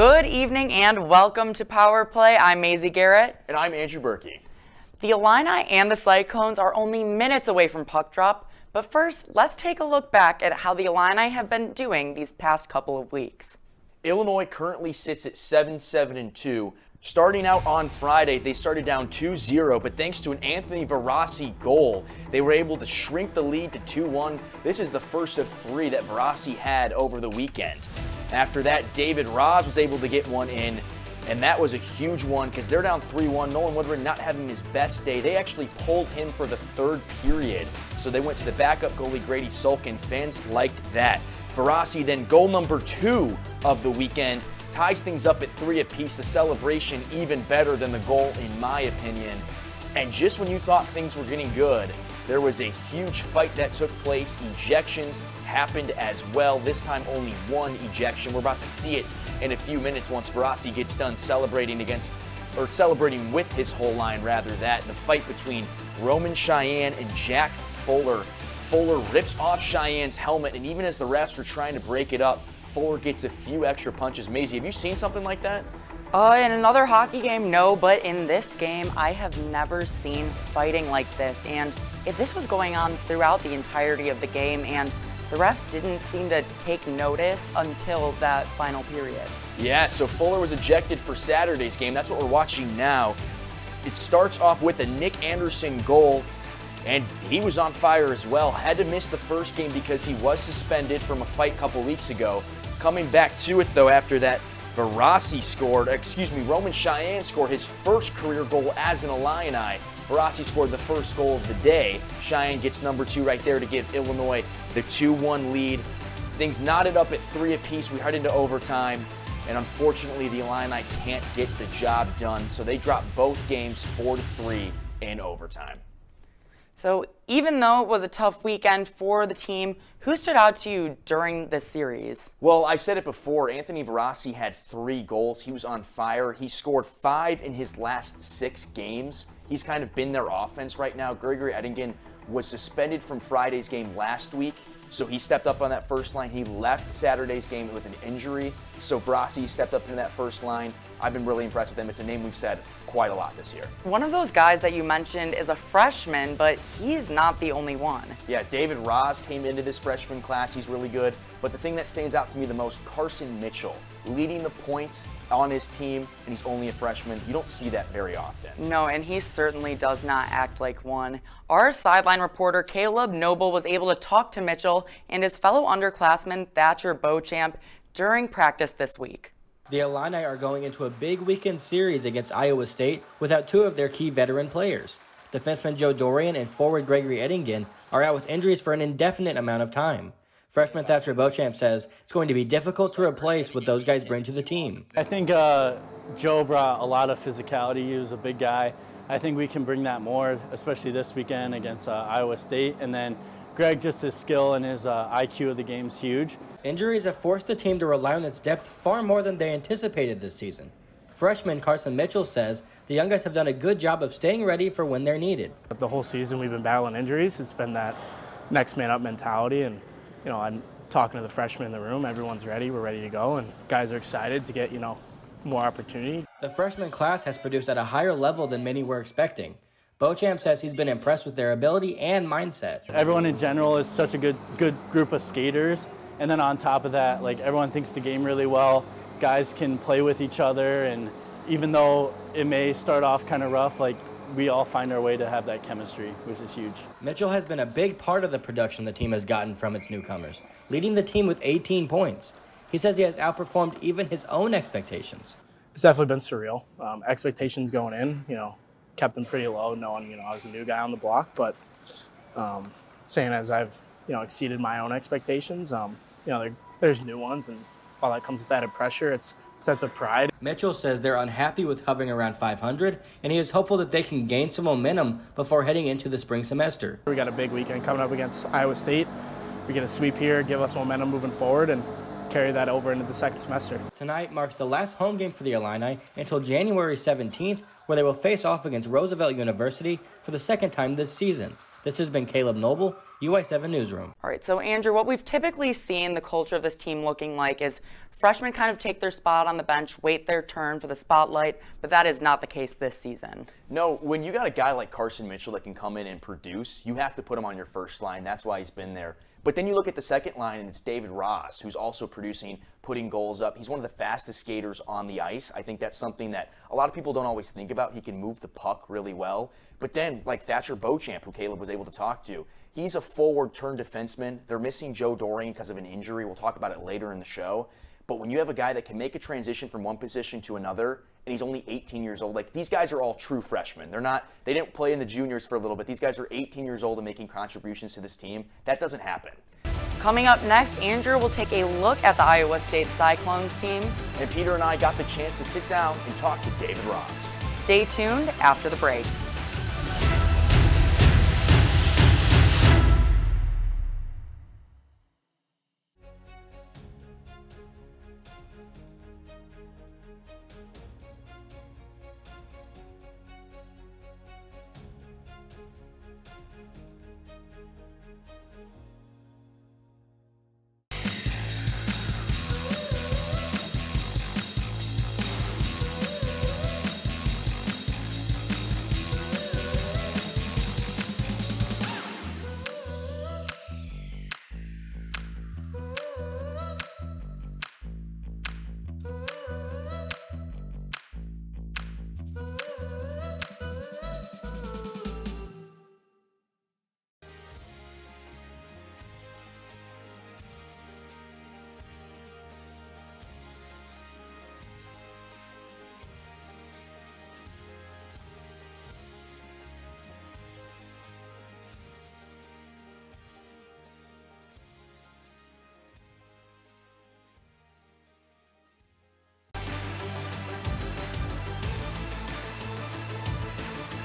Good evening and welcome to Power Play. I'm Maisie Garrett. And I'm Andrew Berkey. The Illini and the Cyclones are only minutes away from puck drop, but first, let's take a look back at how the Illini have been doing these past couple of weeks. Illinois currently sits at 7-7-2. Starting out on Friday, they started down 2-0, but thanks to an Anthony Verassi goal, they were able to shrink the lead to 2-1. This is the first of three that Verassi had over the weekend. After that, David Roz was able to get one in, and that was a huge one because they're down 3-1. Nolan Woodring not having his best day. They actually pulled him for the third period, so they went to the backup goalie Grady Sulkin. Fans liked that. Verassi then goal number 2 of the weekend, ties things up at 3 apiece. The celebration even better than the goal in my opinion. And just when you thought things were getting good, there was a huge fight that took place. Ejections happened as well. This time only one ejection. We're about to see it in a few minutes once Verassi gets done celebrating with his whole line rather. The fight between Roman Cheyenne and Jack Fuller. Fuller rips off Cheyenne's helmet, and even as the refs are trying to break it up, Fuller gets a few extra punches. Maisie, have you seen something like that? In another hockey game, no, but in this game, I have never seen fighting like this. And if this was going on throughout the entirety of the game, and the refs didn't seem to take notice until that final period. Yeah, so Fuller was ejected for Saturday's game. That's what we're watching now. It starts off with a Nick Anderson goal, and he was on fire as well. Had to miss the first game because he was suspended from a fight a couple weeks ago. Coming back to it, though, after that, Roman Cheyenne scored his first career goal as an Illini. Verassi scored the first goal of the day. Cheyenne gets number 2 right there to give Illinois the 2-1 lead. Things knotted up at 3 apiece. We head into overtime, and unfortunately the Illini can't get the job done, so they drop both games 4-3 in overtime. So even though it was a tough weekend for the team, who stood out to you during this series? Well, I said it before, Anthony Verassi had 3 goals. He was on fire. He scored 5 in his last 6 games. He's kind of been their offense right now. Gregory Eddingen was suspended from Friday's game last week, so he stepped up on that first line. He left Saturday's game with an injury, so Verassi stepped up in that first line. I've been really impressed with him. It's a name we've said quite a lot this year. One of those guys that you mentioned is a freshman, but he's not the only one. Yeah, David Roz came into this freshman class. He's really good. But the thing that stands out to me the most, Carson Mitchell, leading the points on his team, and he's only a freshman. You don't see that very often. No, and he certainly does not act like one. Our sideline reporter, Caleb Noble, was able to talk to Mitchell and his fellow underclassman, Thatcher Beauchamp, during practice this week. The Illini are going into a big weekend series against Iowa State without 2 of their key veteran players. Defenseman Joe Dorian and forward Gregory Eddingen are out with injuries for an indefinite amount of time. Freshman Thatcher Beauchamp says it's going to be difficult to replace what those guys bring to the team. I think Joe brought a lot of physicality. He was a big guy. I think we can bring that more, especially this weekend against Iowa State. And then Greg, just his skill and his IQ of the game is huge. Injuries have forced the team to rely on its depth far more than they anticipated this season. Freshman Carson Mitchell says the young guys have done a good job of staying ready for when they're needed. The whole season we've been battling injuries. It's been that next man up mentality, and I'm talking to the freshmen in the room. Everyone's ready. We're ready to go, and guys are excited to get more opportunity. The freshman class has produced at a higher level than many were expecting. Beauchamp says he's been impressed with their ability and mindset. Everyone in general is such a good group of skaters. And then on top of that, everyone thinks the game really well. Guys can play with each other, and even though it may start off kind of rough, we all find our way to have that chemistry, which is huge. Mitchell has been a big part of the production the team has gotten from its newcomers, leading the team with 18 points. He says he has outperformed even his own expectations. It's definitely been surreal. Expectations going in, kept them pretty low, knowing, I was a new guy on the block, but saying as I've, exceeded my own expectations, there's new ones, and while that comes with added pressure, it's a sense of pride. Mitchell says they're unhappy with hovering around 500, and he is hopeful that they can gain some momentum before heading into the spring semester. We got a big weekend coming up against Iowa State. We get a sweep here, give us momentum moving forward, and carry that over into the second semester. Tonight marks the last home game for the Illini until January 17th, where they will face off against Roosevelt University for the second time this season. This has been Caleb Noble, UI7 Newsroom. All right, so Andrew, what we've typically seen the culture of this team looking like is freshmen kind of take their spot on the bench, wait their turn for the spotlight, but that is not the case this season. No, when you got a guy like Carson Mitchell that can come in and produce, you have to put him on your first line. That's why he's been there. But then you look at the second line, and it's David Ross, who's also producing, putting goals up. He's one of the fastest skaters on the ice. I think that's something that a lot of people don't always think about. He can move the puck really well. But then, like Thatcher Beauchamp, who Caleb was able to talk to, he's a forward-turn defenseman. They're missing Joe Dorian because of an injury. We'll talk about it later in the show. But when you have a guy that can make a transition from one position to another, and he's only 18 years old, like these guys are all true freshmen. They didn't play in the juniors for a little bit. These guys are 18 years old and making contributions to this team. That doesn't happen. Coming up next, Andrew will take a look at the Iowa State Cyclones team. And Peter and I got the chance to sit down and talk to David Ross. Stay tuned after the break.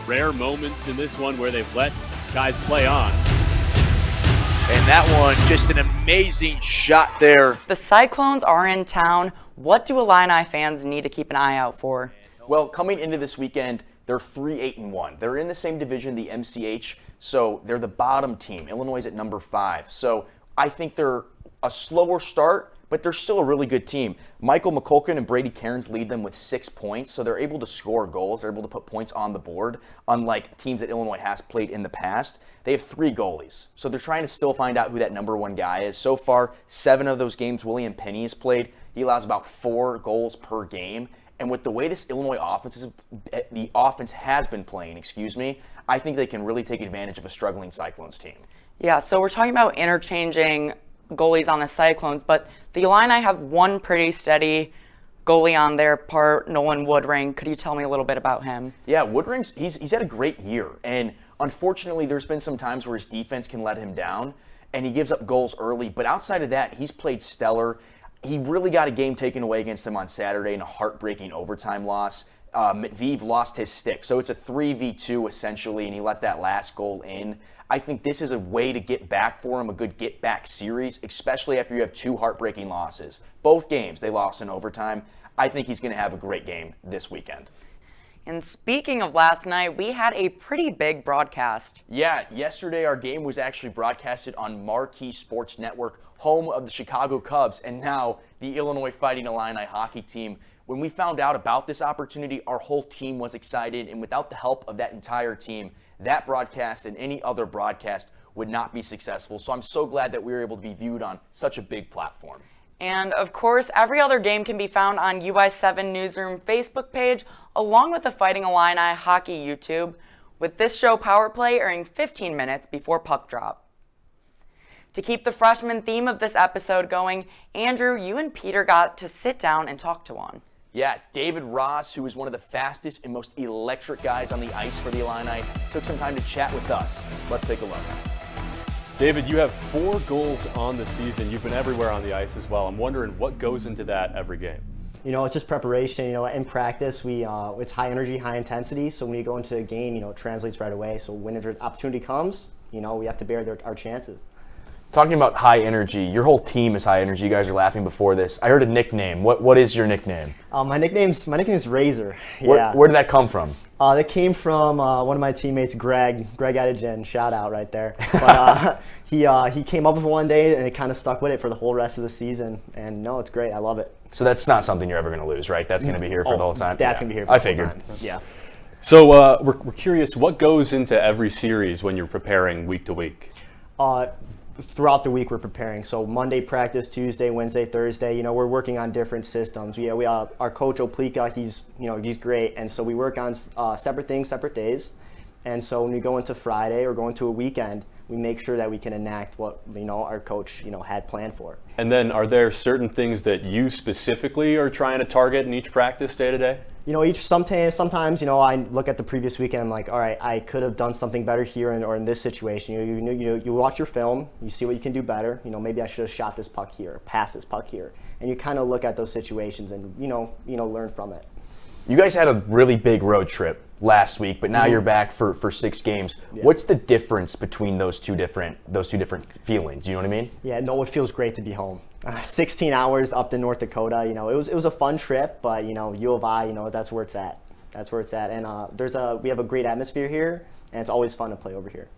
Rare moments in this one where they've let guys play on. And that one, just an amazing shot there. The Cyclones are in town. What do Illini fans need to keep an eye out for? Well, coming into this weekend, they're 3-8-1. They're in the same division, the MCH, so they're the bottom team. Illinois is at number 5. So I think they're a slower start, but they're still a really good team. Michael McCulkin and Brady Cairns lead them with 6 points, so they're able to score goals. They're able to put points on the board, unlike teams that Illinois has played in the past. They have 3 goalies, so they're trying to still find out who that number 1 guy is. So far, 7 of those games William Penny has played. He allows about 4 goals per game. And with the way this Illinois offense has been playing, I think they can really take advantage of a struggling Cyclones team. Yeah, so we're talking about interchanging goalies on the Cyclones, but the Illini have one pretty steady goalie on their part, Nolan Woodring. Could you tell me a little bit about him? Yeah, Woodring's he's had a great year, and unfortunately there's been some times where his defense can let him down and he gives up goals early, but outside of that, he's played stellar. He really got a game taken away against him on Saturday in a heartbreaking overtime loss. Matviv lost his stick, so it's a 3v2 essentially, and he let that last goal in. I think this is a way to get back for him, a good get-back series, especially after you have 2 heartbreaking losses. Both games they lost in overtime. I think he's going to have a great game this weekend. And speaking of last night, we had a pretty big broadcast. Yeah, yesterday our game was actually broadcasted on Marquee Sports Network, home of the Chicago Cubs, and now the Illinois Fighting Illini hockey team. When we found out about this opportunity, our whole team was excited, and without the help of that entire team, that broadcast and any other broadcast would not be successful. So I'm so glad that we were able to be viewed on such a big platform. And of course, every other game can be found on UI7 Newsroom Facebook page, along with the Fighting Illini Hockey YouTube, with this show Power Play airing 15 minutes before puck drop. To keep the freshman theme of this episode going, Andrew, you and Peter got to sit down and talk to one. Yeah, David Ross, who is one of the fastest and most electric guys on the ice for the Illini, took some time to chat with us. Let's take a look. David, you have 4 goals on the season. You've been everywhere on the ice as well. I'm wondering what goes into that every game. You know, it's just preparation. You know, in practice, it's high energy, high intensity. So when you go into a game, you know, it translates right away. So when an opportunity comes, you know, we have to bear our chances. Talking about high energy, your whole team is high energy. You guys are laughing before this. I heard a nickname. What is your nickname? My nickname's Razor. Yeah. Where did that come from? That came from one of my teammates, Greg Edigen. Shout out right there. But he came up with it one day, and it kind of stuck with it for the whole rest of the season. And no, it's great. I love it. So that's not something you're ever going to lose, right? That's going to be here for the whole time? That's going to be here for I the whole figured. time. Yeah. So we're curious, what goes into every series when you're preparing week to week? Throughout the week we're preparing. So Monday practice, Tuesday, Wednesday, Thursday. We're working on different systems. We our coach Oplika, he's great, and so we work on separate things, separate days. And so when we go into Friday or go into a weekend, we make sure that we can enact what our coach had planned for. And then are there certain things that you specifically are trying to target in each practice day to day? Sometimes I look at the previous week and I'm like, all right, I could have done something better here or in this situation. You watch your film, you see what you can do better. Maybe I should have shot this puck here, passed this puck here, and you kind of look at those situations and learn from it. You guys had a really big road trip last week, but now you're back for 6 games. Yeah. What's the difference between those two different feelings? You know what I mean? Yeah, no, it feels great to be home. 16 hours up to North Dakota. It was a fun trip, but U of I, that's where it's at. That's where it's at, and we have a great atmosphere here, and it's always fun to play over here.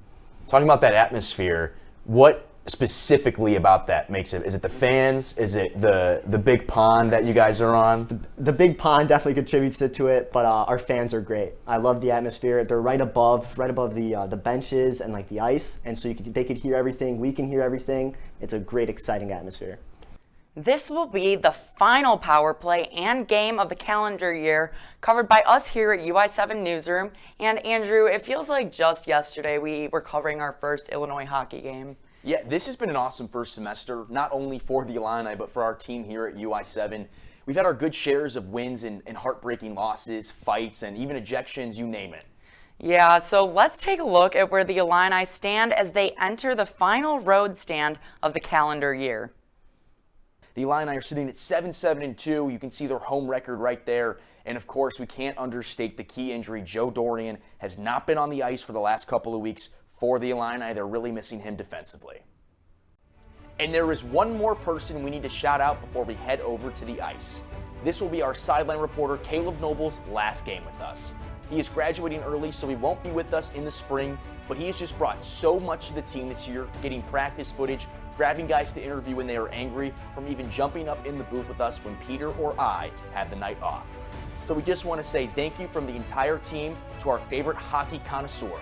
Talking about that atmosphere, what specifically about that makes it? Is it the fans? Is it the big pond that you guys are on? The big pond definitely contributes to it, but our fans are great. I love the atmosphere. They're right above the benches and like the ice, and so they could hear everything. We can hear everything. It's a great, exciting atmosphere. This will be the final power play and game of the calendar year covered by us here at UI7 Newsroom. And Andrew, it feels like just yesterday we were covering our first Illinois hockey game. Yeah, this has been an awesome first semester, not only for the Illini, but for our team here at UI7. We've had our good shares of wins and heartbreaking losses, fights, and even ejections, you name it. Yeah, so let's take a look at where the Illini stand as they enter the final road stand of the calendar year. The Illini are sitting at 7-7-2. You can see their home record right there. And of course, we can't understate the key injury. Joe Dorian has not been on the ice for the last couple of weeks for the Illini. They're really missing him defensively. And there is one more person we need to shout out before we head over to the ice. This will be our sideline reporter, Caleb Noble's last game with us. He is graduating early, so he won't be with us in the spring, but he has just brought so much to the team this year, getting practice footage, grabbing guys to interview when they are angry, from even jumping up in the booth with us when Peter or I had the night off. So we just want to say thank you from the entire team to our favorite hockey connoisseur.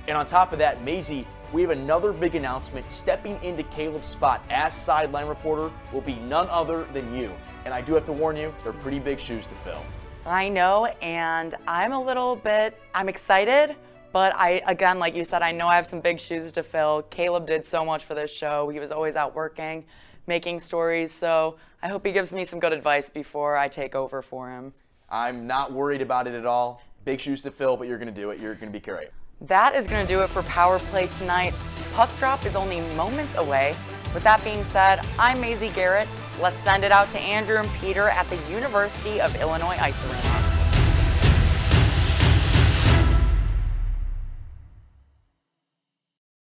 And on top of that, Maisie, we have another big announcement. Stepping into Caleb's spot as sideline reporter will be none other than you. And I do have to warn you, they're pretty big shoes to fill. I know, and I'm excited, but again, like you said, I know I have some big shoes to fill. Caleb did so much for this show. He was always out working, making stories, so I hope he gives me some good advice before I take over for him. I'm not worried about it at all. Big shoes to fill, but you're going to do it. You're going to be great. That is going to do it for Power Play tonight. Puck drop is only moments away. With that being said, I'm Maisie Garrett. Let's send it out to Andrew and Peter at the University of Illinois Ice Arena.